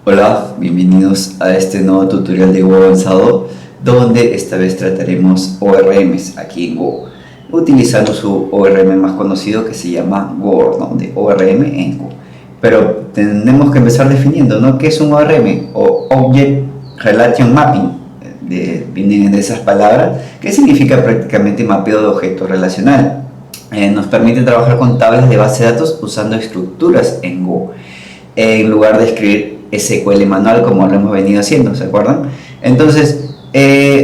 Hola, bienvenidos a este nuevo tutorial de Go avanzado, donde esta vez trataremos ORMs aquí en Go, utilizando su ORM más conocido que se llama Go, ¿no? De ORM en Go. Pero tenemos que empezar definiendo, ¿no? ¿Qué es un ORM? O Object Relation Mapping, vienen de esas palabras, que significa prácticamente mapeo de objeto relacional. Nos permite trabajar con tablas de base de datos usando estructuras en Go, en lugar de escribir SQL manual como lo hemos venido haciendo, ¿se acuerdan? Entonces,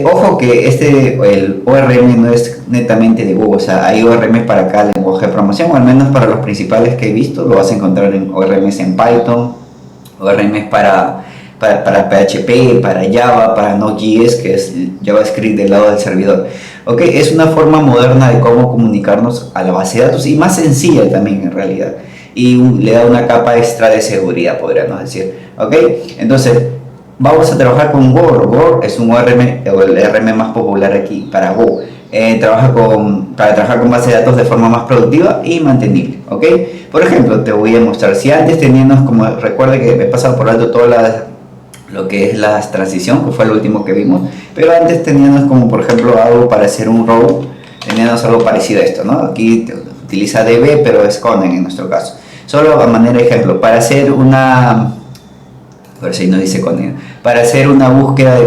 ojo que el ORM no es netamente de Go, o sea, hay ORM para cada lenguaje de programación, o al menos para los principales que he visto, lo vas a encontrar en ORMs en Python, ORMs para PHP, para Java, para Node.js, que es JavaScript del lado del servidor. ¿Ok? Es una forma moderna de cómo comunicarnos a la base de datos y más sencilla también en realidad. Y le da una capa extra de seguridad, podríamos decir. ¿Ok? Entonces, vamos a trabajar con Go. Go es un ORM, o el ORM más popular aquí para Go. Para trabajar con base de datos de forma más productiva y mantenible. ¿Ok? Por ejemplo, te voy a mostrar, si antes teníamos, como recuerda que he pasado por alto lo que es la transición, que fue lo último que vimos, pero antes teníamos como por ejemplo algo para hacer un row, teníamos algo parecido a esto, ¿no? Aquí utiliza DB, pero es Conan en nuestro caso. Solo a manera de ejemplo, para hacer por si no dice Conan, para hacer una búsqueda,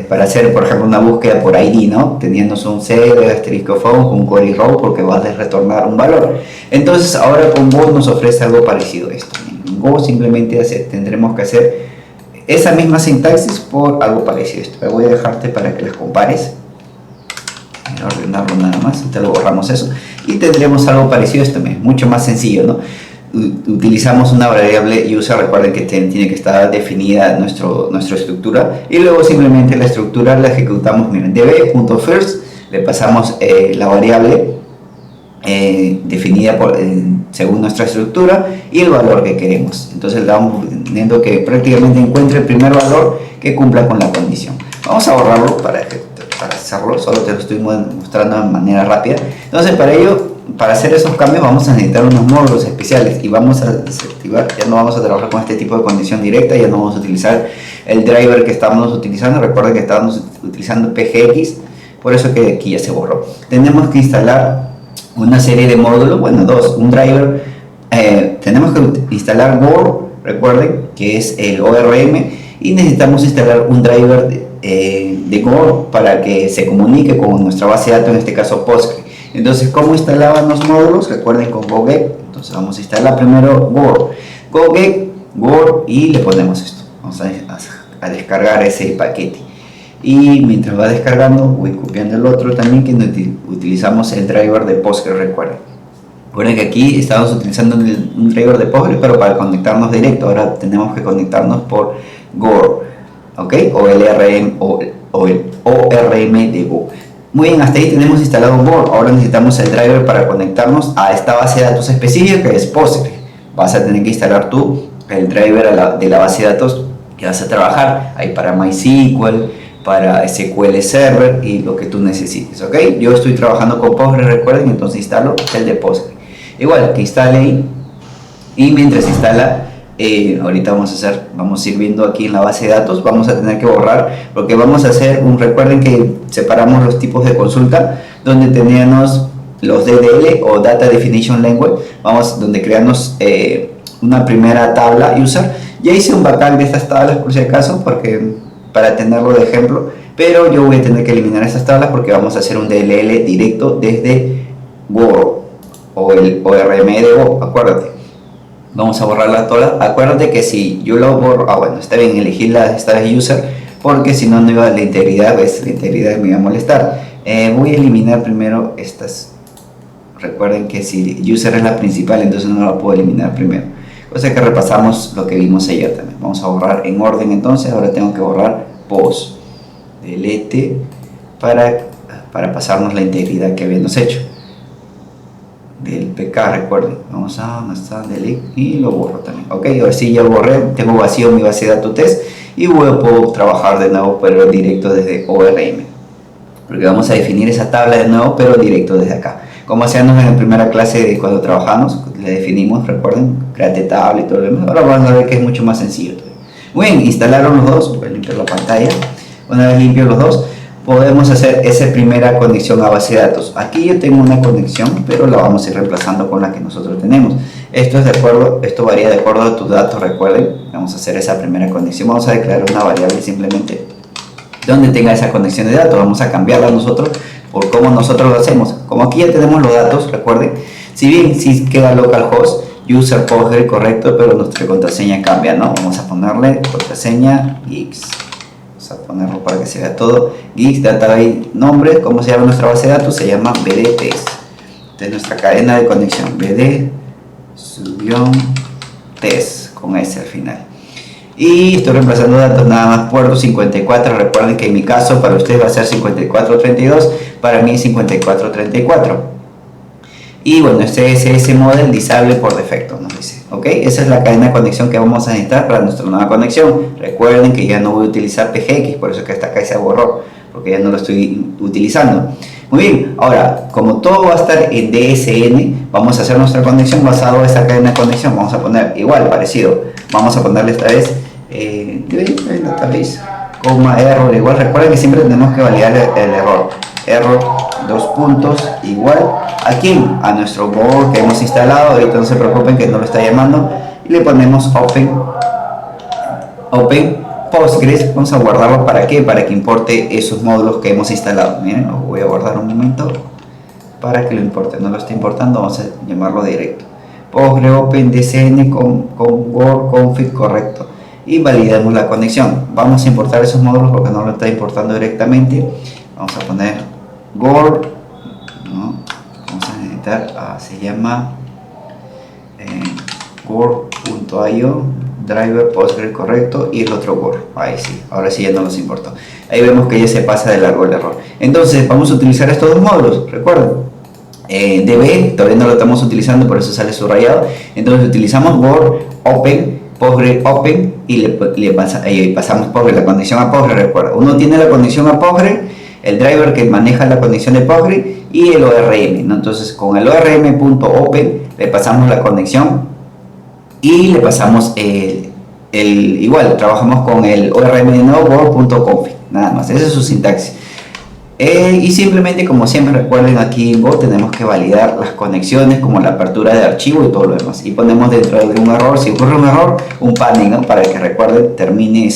para hacer por ejemplo una búsqueda por ID, ¿no? Teniendo un cd, asterisco phone, un query row, porque vas a retornar un valor. Entonces ahora con Go nos ofrece algo parecido a esto. En Go simplemente tendremos que hacer esa misma sintaxis por algo parecido a esto. Voy a dejarte para que las compares. Voy a ordenarlo nada más, te lo borramos eso. Y tendremos algo parecido a esto, mucho más sencillo, ¿no? Utilizamos una variable user, recuerden que tiene que estar definida nuestra estructura, y luego simplemente la estructura la ejecutamos. Miren, db.first, le pasamos la variable definida según nuestra estructura y el valor que queremos. Entonces le vamos viendo que prácticamente encuentre el primer valor que cumpla con la condición. Vamos a borrarlo para hacerlo, solo te lo estoy mostrando de manera rápida. Entonces para hacer esos cambios vamos a necesitar unos módulos especiales y vamos a desactivar. Ya no vamos a trabajar con este tipo de condición directa, ya no vamos a utilizar el driver que estábamos utilizando. Recuerden que estábamos utilizando PGX, por eso que aquí ya se borró. Tenemos que instalar una serie de módulos, bueno, un driver. Tenemos que instalar Go, recuerden que es el ORM, y necesitamos instalar un driver de Go para que se comunique con nuestra base de datos, en este caso Postgre. Entonces, ¿cómo instalaban los módulos? Recuerden, con GoGet. Entonces vamos a instalar primero GoGet, y le ponemos esto. Vamos a descargar ese paquete. Y mientras va descargando, voy copiando el otro también, que utilizamos el driver de Postgre, recuerden. Recuerden que aquí estamos utilizando un driver de Postgre, pero para conectarnos directo. Ahora tenemos que conectarnos por Go, ¿ok? O el ORM de Go. Muy bien, hasta ahí tenemos instalado Go. Ahora necesitamos el driver para conectarnos a esta base de datos específica, que es Postgre. Vas a tener que instalar tú el driver de la base de datos que vas a trabajar. Hay para MySQL, para SQL Server y lo que tú necesites, ¿ok? Yo estoy trabajando con Postgre, recuerden, entonces instalo el de Postgre. Igual que instale ahí, y mientras instala, ahorita vamos a ir viendo aquí en la base de datos. Vamos a tener que borrar porque vamos a hacer recuerden que separamos los tipos de consulta, donde teníamos los DDL o Data Definition Language, donde creamos una primera tabla user. Ya hice un backup de estas tablas por si acaso, para tenerlo de ejemplo, pero yo voy a tener que eliminar estas tablas porque vamos a hacer un DLL directo desde Go, o el ORM de Go, acuérdate. Vamos a borrarla toda. Acuérdate que si yo lo borro, bueno, está bien elegir esta de user, porque si no, no iba la integridad, la integridad me iba a molestar. Voy a eliminar primero estas. Recuerden que si user es la principal, entonces no la puedo eliminar primero. Cosa que repasamos lo que vimos ayer también. Vamos a borrar en orden entonces. Ahora tengo que borrar post, delete, para pasarnos la integridad que habíamos hecho del PK. Recuerden, vamos a delete y lo borro también. Ok, ahora sí ya borré, tengo vacío mi base de datos test y puedo trabajar de nuevo, pero directo desde ORM, porque vamos a definir esa tabla de nuevo, pero directo desde acá, como hacíamos en la primera clase de cuando trabajamos. Le definimos, recuerden, create tabla y todo lo demás. Ahora vamos a ver que es mucho más sencillo. Muy bien, instalaron los dos. Voy a limpiar la pantalla. Una vez limpio los dos, podemos hacer esa primera conexión a base de datos. Aquí yo tengo una conexión, pero la vamos a ir reemplazando con la que nosotros tenemos. Esto varía de acuerdo a tus datos, recuerden. Vamos a hacer esa primera conexión. Vamos a declarar una variable simplemente donde tenga esa conexión de datos. Vamos a cambiarla nosotros por cómo nosotros lo hacemos. Como aquí ya tenemos los datos, recuerden, si bien si queda localhost, user Postgre correcto, pero nuestra contraseña cambia, ¿no? Vamos a ponerle contraseña X. Vamos a ponerlo para que se vea todo. X, database, nombre, ¿cómo se llama nuestra base de datos? Se llama BDTest. Esta es nuestra cadena de conexión, BD-test, con S al final. Y estoy reemplazando datos nada más, puerto 54, recuerden que en mi caso para ustedes va a ser 5432, para mí 5434. Y bueno, este es ese model disable por defecto, nos dice, ok, esa es la cadena de conexión que vamos a necesitar para nuestra nueva conexión. Recuerden que ya no voy a utilizar PGX, por eso es que hasta acá se borró, porque ya no lo estoy utilizando. Muy bien, ahora, como todo va a estar en DSN, vamos a hacer nuestra conexión basado en esa cadena de conexión. Vamos a poner igual, parecido, vamos a ponerle esta vez database, coma, error, igual. Recuerden que siempre tenemos que validar el error. Error, dos puntos, igual. Aquí, a nuestro board que hemos instalado, ahorita no se preocupen que no lo está llamando. Y le ponemos open Postgres. Vamos a guardarlo, ¿para qué? Para que importe esos módulos que hemos instalado. Miren, lo voy a guardar un momento para que lo importe. No lo está importando, vamos a llamarlo directo. Postgre open DCN con word config correcto. Y validamos la conexión. Vamos a importar esos módulos porque no lo está importando directamente. Vamos a poner word, ¿no? Vamos a necesitar, se llama word.io driver Postgre correcto, y el otro word. Ahí sí, ahora sí ya no nos importa. Ahí vemos que ya se pasa de largo el error. Entonces vamos a utilizar estos dos módulos, recuerden. DB todavía no lo estamos utilizando, por eso sale subrayado. Entonces utilizamos word open Postgre open y pasamos Postgre, la conexión a Postgre. Recuerda, uno tiene la conexión a Postgre, el driver que maneja la conexión de Postgre y el ORM, ¿no? Entonces con el ORM.open le pasamos la conexión y le pasamos igual, trabajamos con el ORM de nuevo word.config, nada más, esa es su sintaxis. Y simplemente, como siempre, recuerden, aquí en Go tenemos que validar las conexiones como la apertura de archivo y todo lo demás, y ponemos dentro de un error, si ocurre un error, un panel, ¿no? Para que recuerden, termine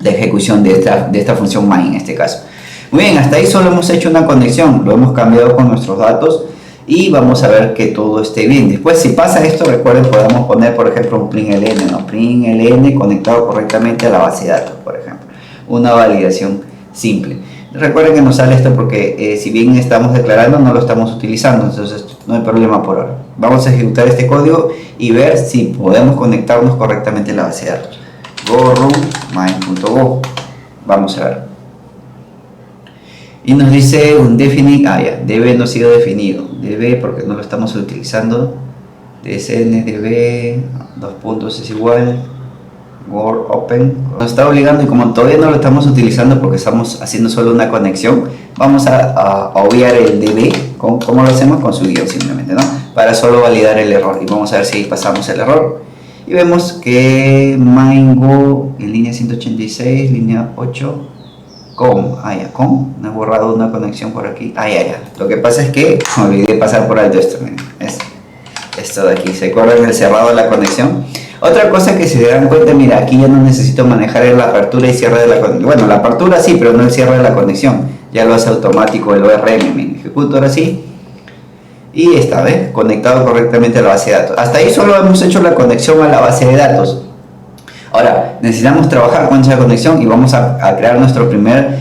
la ejecución de esta función main en este caso. Muy bien, hasta ahí solo hemos hecho una conexión, lo hemos cambiado con nuestros datos y vamos a ver que todo esté bien. Después, si pasa esto, recuerden, podemos poner por ejemplo un println, ¿no? Println conectado correctamente a la base de datos, por ejemplo, una validación simple. Recuerden que nos sale esto porque si bien estamos declarando, no lo estamos utilizando, entonces no hay problema por ahora. Vamos a ejecutar este código y ver si podemos conectarnos correctamente a la base de datos. Go run main.go. Vamos a ver. Y nos dice un definite, ya, db no ha sido definido. Db porque no lo estamos utilizando. dsn db, dos puntos es igual. Word open, nos está obligando, y como todavía no lo estamos utilizando porque estamos haciendo solo una conexión, vamos a obviar el db. ¿Cómo lo hacemos? Con su guión simplemente, ¿no? Para solo validar el error, y vamos a ver si pasamos el error y vemos que main.go en línea 186, línea 8 no he borrado una conexión por aquí, lo que pasa es que me olvidé pasar por alto esto, miren, esto de aquí, se corre en el cerrado de la conexión. Otra cosa que si se dan cuenta, mira, aquí ya no necesito manejar la apertura y cierre de la conexión. Bueno, la apertura sí, pero no el cierre de la conexión. Ya lo hace automático el ORM. Me ejecuto ahora sí. Y está, ¿ves? Conectado correctamente a la base de datos. Hasta ahí solo hemos hecho la conexión a la base de datos. Ahora, necesitamos trabajar con esa conexión y vamos a crear nuestro primer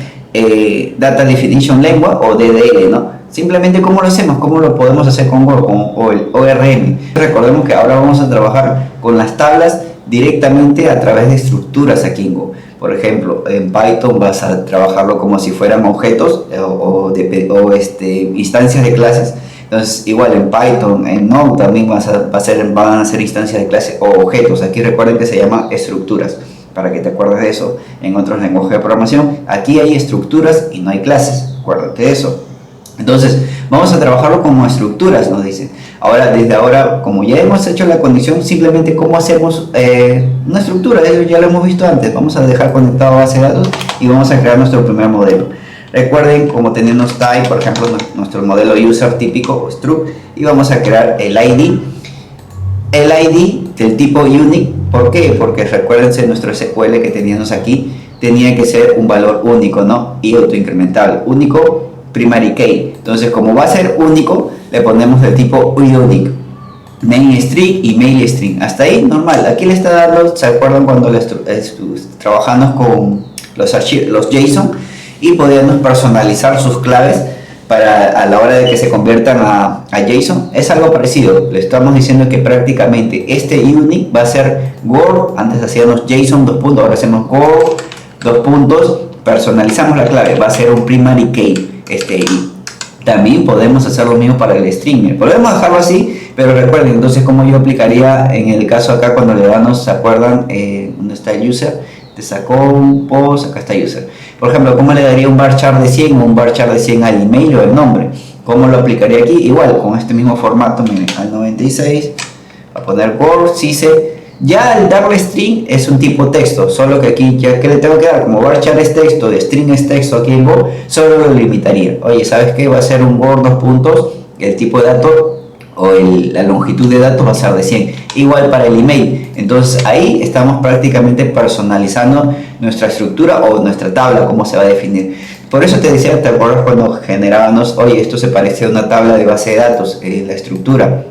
Data Definition Lengua o DDL, ¿no? Simplemente, ¿cómo lo hacemos? ¿Cómo lo podemos hacer con Word? Con el ORM. Recordemos que ahora vamos a trabajar con las tablas directamente a través de estructuras aquí en Go. Por ejemplo, en Python vas a trabajarlo como si fueran objetos o instancias de clases. Entonces, igual en Python, en Node también van a ser instancias de clases o objetos. Aquí recuerden que se llama estructuras, para que te acuerdes de eso en otros lenguajes de programación. Aquí hay estructuras y no hay clases, acuérdate de eso. Entonces, Vamos a trabajarlo como estructuras, nos dicen. Ahora, desde ahora, como ya hemos hecho la conexión, simplemente cómo hacemos una estructura, eso ya lo hemos visto antes. Vamos a dejar conectado a base de datos y vamos a crear nuestro primer modelo. Recuerden, como tenemos type, por ejemplo, nuestro modelo user típico o struct, y vamos a crear el ID. El ID del tipo unique, ¿por qué? Porque recuérdense nuestro SQL que teníamos aquí, tenía que ser un valor único, ¿no? Y autoincrementable, único, primary key. Entonces, como va a ser único, le ponemos del tipo unique, main string y mail string. Hasta ahí, normal. Aquí le está dando, ¿se acuerdan cuando trabajamos con los JSON y podíamos personalizar sus claves para a la hora de que se conviertan a JSON? Es algo parecido. Le estamos diciendo que prácticamente este unique va a ser Word. Antes hacíamos JSON 2 puntos, ahora hacemos Word 2 puntos, personalizamos la clave, va a ser un primary key este i. También podemos hacer lo mismo para el streamer. Podemos dejarlo así, pero recuerden, entonces como yo aplicaría en el caso acá cuando le damos, ¿se acuerdan? ¿Dónde está el user? Te sacó un post, acá está user. Por ejemplo, ¿cómo le daría un varchar de 100 o un varchar de 100 al email o el nombre? ¿Cómo lo aplicaría aquí? Igual, con este mismo formato, miren, al 96, a poner Word, CISE. Ya al darle string es un tipo texto, solo que aquí ya que le tengo que dar, como varchar es texto, de string es texto aquí en Go, solo lo limitaría. Oye, ¿sabes qué? Va a ser un Word 2 puntos, el tipo de dato o la longitud de datos va a ser de 100. Igual para el email. Entonces ahí estamos prácticamente personalizando nuestra estructura o nuestra tabla, cómo se va a definir. Por eso te decía, ¿te acuerdas cuando generábamos, oye, esto se parece a una tabla de base de datos, la estructura?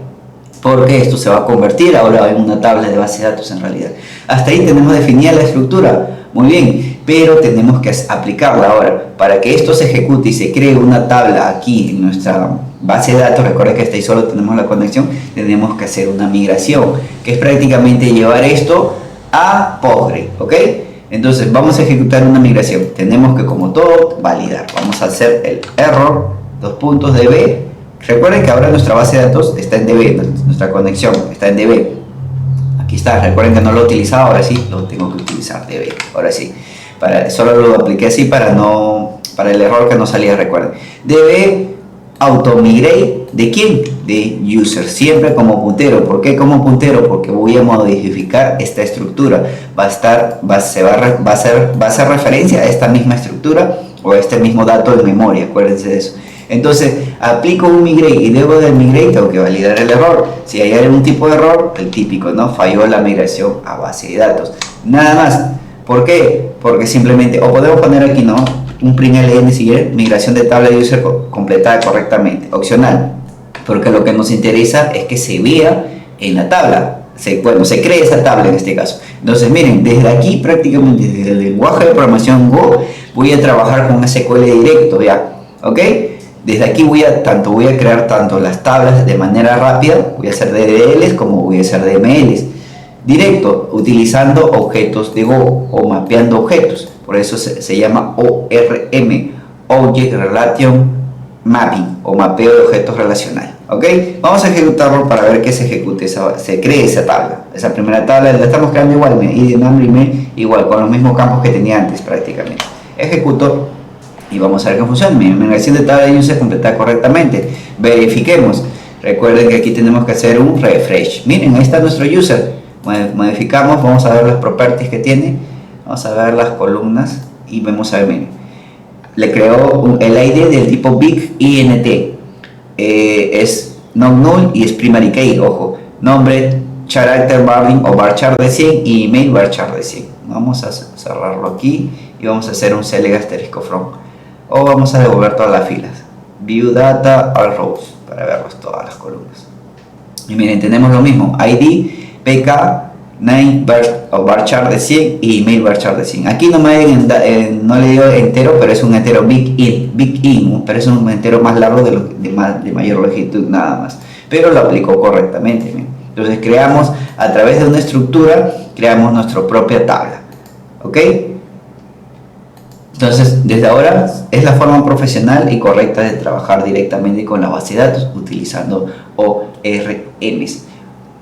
Porque esto se va a convertir ahora en una tabla de base de datos en realidad. Hasta ahí tenemos definida la estructura, muy bien, pero tenemos que aplicarla ahora. Para que esto se ejecute y se cree una tabla aquí en nuestra base de datos, recuerden que hasta ahí solo tenemos la conexión, tenemos que hacer una migración, que es prácticamente llevar esto a Postgre, ¿ok? Entonces vamos a ejecutar una migración, tenemos que como todo validar, vamos a hacer el error, $db. Recuerden que ahora nuestra base de datos está en DB, nuestra conexión está en DB. Aquí está, recuerden que no lo he utilizado, ahora sí lo tengo que utilizar DB. Ahora sí, solo lo apliqué así para el error que no salía, recuerden. DB automigrate, ¿de quién? De user, siempre como puntero. ¿Por qué como puntero? Porque voy a modificar esta estructura. Va a hacer referencia a esta misma estructura o a este mismo dato de memoria, acuérdense de eso. Entonces aplico un migrate y luego del migrate tengo que validar el error. Si hay algún tipo de error, el típico, ¿no? Falló la migración a base de datos. Nada más. ¿Por qué? Porque simplemente, o podemos poner aquí, ¿no? Un print ln si quieren, migración de tabla de user completada correctamente, opcional. Porque lo que nos interesa es que se vea en la tabla. Se cree esa tabla en este caso. Entonces miren, desde aquí prácticamente, desde el lenguaje de programación Go, voy a trabajar con SQL directo, ¿ya? ¿Ok? Desde aquí voy a crear tanto las tablas de manera rápida, voy a hacer DDLs como voy a hacer DMLs. Directo, utilizando objetos de Go o mapeando objetos. Por eso se llama ORM, Object Relation Mapping, o mapeo de objetos relacionales. ¿Ok? Vamos a ejecutarlo para ver que se ejecute, se cree esa tabla. Esa primera tabla la estamos creando igual, ID, nombre, email, igual, con los mismos campos que tenía antes prácticamente. Ejecuto. Y vamos a ver que funciona. Mi migración de tabla de user completada correctamente. Verifiquemos. Recuerden que aquí tenemos que hacer un refresh. Miren, ahí está nuestro user. Modificamos, vamos a ver las properties que tiene. Vamos a ver las columnas y vamos a ver, miren. Le creó el ID del tipo big int. Es non null y es primary key, ojo. Nombre, character varling o varchar de 100 y email varchar de 100. Vamos a cerrarlo aquí y vamos a hacer un select asterisco from. O vamos a devolver todas las filas. View data all rows para verlas todas las columnas. Y miren, tenemos lo mismo. ID, pk, name, o varchar de 100 y email varchar de 100. Aquí no le digo entero, pero es un entero big in, pero es un entero más largo de mayor longitud nada más. Pero lo aplicó correctamente. ¿Bien? Entonces creamos, a través de una estructura, creamos nuestra propia tabla. ¿Ok? Entonces, desde ahora es la forma profesional y correcta de trabajar directamente con la base de datos utilizando ORMs.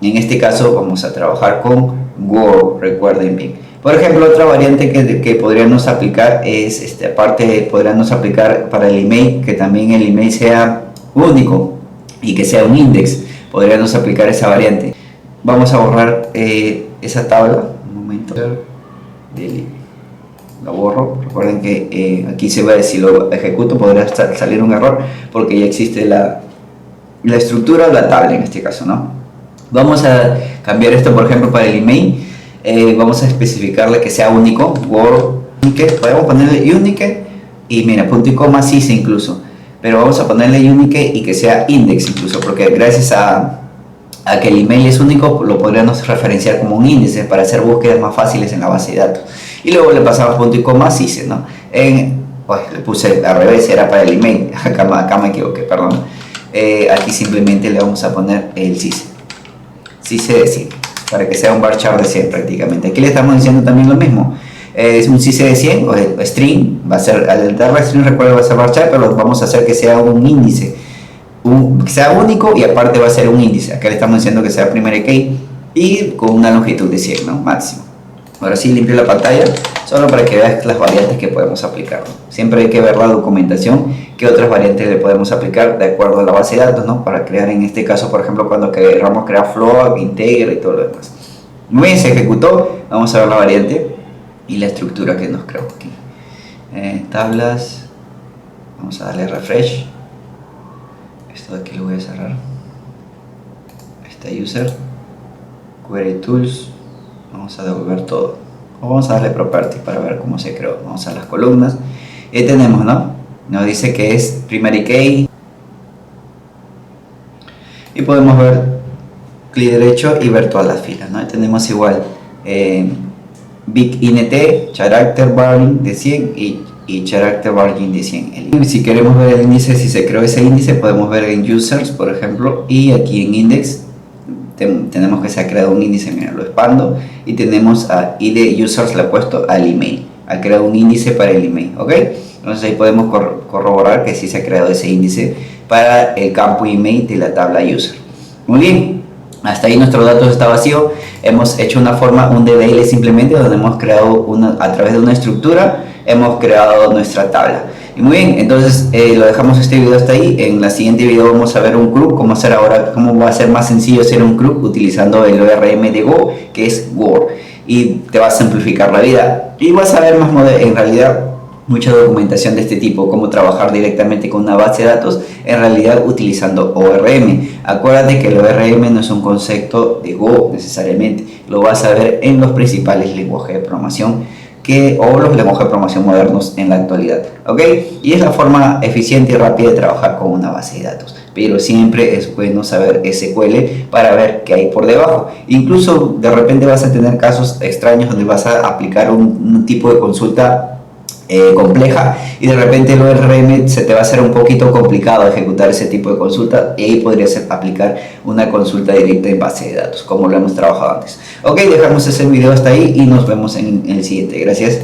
En este caso vamos a trabajar con Word, recuerden bien. Por ejemplo, otra variante que podríamos aplicar es, aparte podríamos aplicar para el email, que también el email sea único y que sea un index, podríamos aplicar esa variante. Vamos a borrar esa tabla. Un momento. Lo borro. Recuerden que aquí se ve, si lo ejecuto podría salir un error porque ya existe la estructura o la tabla en este caso, ¿no? Vamos a cambiar esto, por ejemplo, para el email. Vamos a especificarle que sea único. Word unique. Podemos ponerle unique y mira, punto y coma sí incluso, pero vamos a ponerle unique y que sea index incluso, porque gracias a que el email es único lo podríamos referenciar como un índice para hacer búsquedas más fáciles en la base de datos. Y luego le pasamos punto y coma CICE, ¿no? Pues le puse al revés, era para el email, acá me equivoqué, perdón. Aquí simplemente le vamos a poner el CICE de 100, para que sea un varchar de 100 prácticamente. Aquí le estamos diciendo también lo mismo. Es un CICE de 100 o string, va a ser, al darle string recuerda va a ser varchar, pero vamos a hacer que sea un índice, que sea único y aparte va a ser un índice. Acá le estamos diciendo que sea primary key y con una longitud de 100, ¿no? Máximo. Ahora sí limpio la pantalla solo para que veas las variantes que podemos aplicar, ¿no? Siempre hay que ver la documentación, qué otras variantes le podemos aplicar de acuerdo a la base de datos, ¿no? Para crear en este caso, por ejemplo, cuando queramos crear float, integer y todo lo demás. Muy bien, se ejecutó. Vamos a ver la variante y la estructura que nos creó aquí. Tablas, vamos a darle refresh. Esto de aquí lo voy a cerrar. Está user, query tools, vamos a devolver todo. O vamos a darle property para ver cómo se creó. Vamos a las columnas y ahí tenemos, ¿no? Nos dice que es primary key y podemos ver clic derecho y ver todas las filas, ¿no? Ahí tenemos igual big int, character barring de 100 y character barring de 100. Si queremos ver el índice, si se creó ese índice, podemos ver en users, por ejemplo, y aquí en index tenemos que se ha creado un índice. Mira, lo expando y tenemos a id users, le he puesto al email, ha creado un índice para el email, ¿ok? Entonces ahí podemos corroborar que sí se ha creado ese índice para el campo email de la tabla user. Muy bien, hasta ahí nuestro dato está vacío. Hemos hecho una forma, un DDL simplemente, donde hemos creado a través de una estructura hemos creado nuestra tabla. Y muy bien, entonces lo dejamos este video hasta ahí. En la siguiente video vamos a ver un CRUD, cómo hacer ahora, cómo va a ser más sencillo hacer un CRUD utilizando el ORM de Go, que es Word, y te va a simplificar la vida y vas a ver más en realidad mucha documentación de este tipo, cómo trabajar directamente con una base de datos, en realidad utilizando ORM. Acuérdate que el ORM no es un concepto de Go necesariamente, lo vas a ver en los principales lenguajes de programación o los lenguajes de programación modernos en la actualidad, ¿ok? Y es la forma eficiente y rápida de trabajar con una base de datos, pero siempre es bueno saber SQL para ver qué hay por debajo. Incluso de repente vas a tener casos extraños donde vas a aplicar un tipo de consulta compleja y de repente el ORM se te va a hacer un poquito complicado ejecutar ese tipo de consulta, y ahí podrías aplicar una consulta directa en base de datos como lo hemos trabajado antes. Ok, dejamos ese video hasta ahí y nos vemos en el siguiente. Gracias.